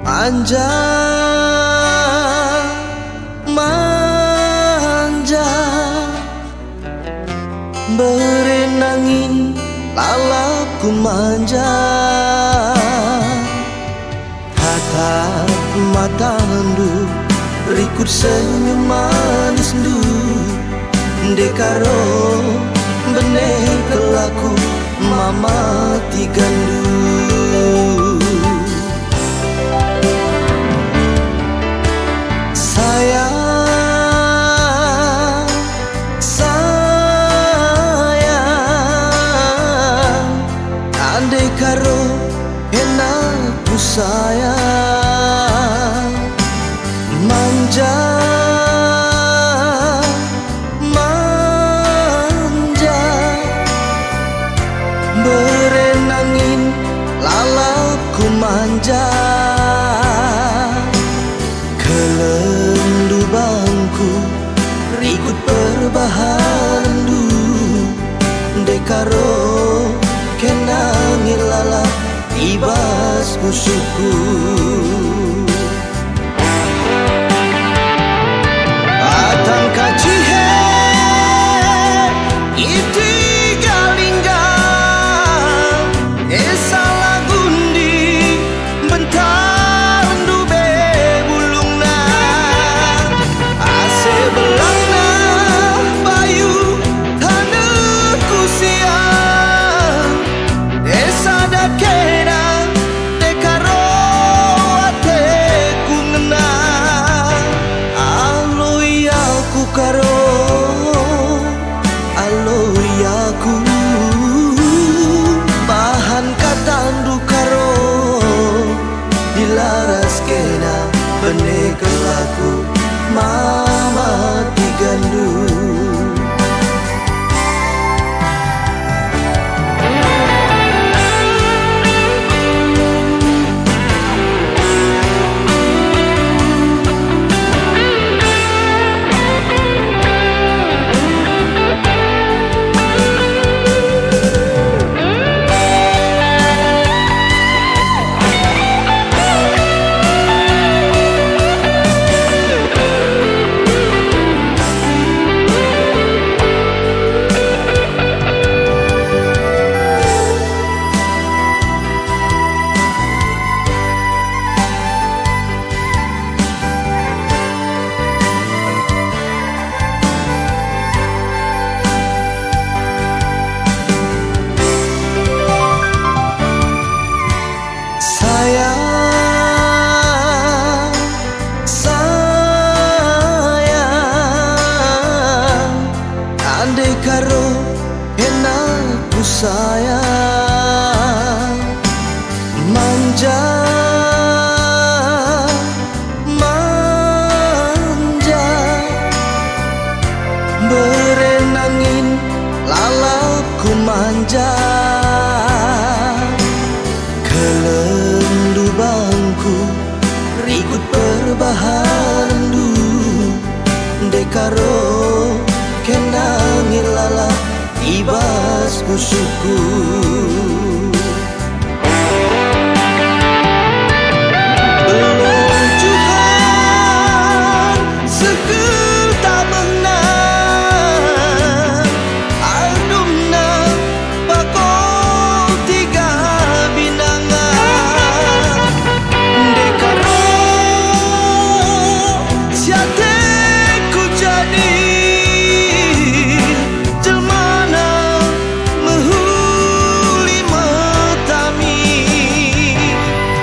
manja, manja, berenangin lalapku manja. Tatap mata handu, rikut senyum manis du, dekaro benih kelaku mama tigandu. Sayang, sayang, andai karo enaku sayang, manja, manja, berenangin lalapku manja. Kelendu bangku rikut perbahandu, dekaro kenangin lalap ibas musuhku. Atang kacihe iti galinggang esa lagundi bentandu be bulungna ase belangna bayu taneku siang esa dakena dekaro ateku ngena aloyaku karo aloyaku bahan katandu karo dilaras kena benih kelaku mama tigandu. Sayang, sayang, andai karo enaku sayang, manja, manja, berenangin lalapku manja. Kelendu bangku rikut perbahandu, dekaro kenangin lala ibas musuhku. Belum Tuhan segel tak menang aldumna bakal tiga binangan dekaro siateku jadi jelmana mehuli metami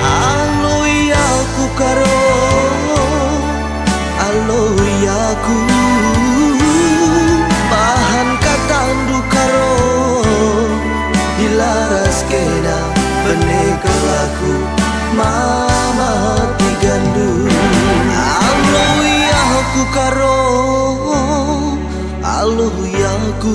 aloyaku karo aloyaku bahan katandu karo dilaras kena benih kelaku mama tigandu. Aloyaku karo aloyaku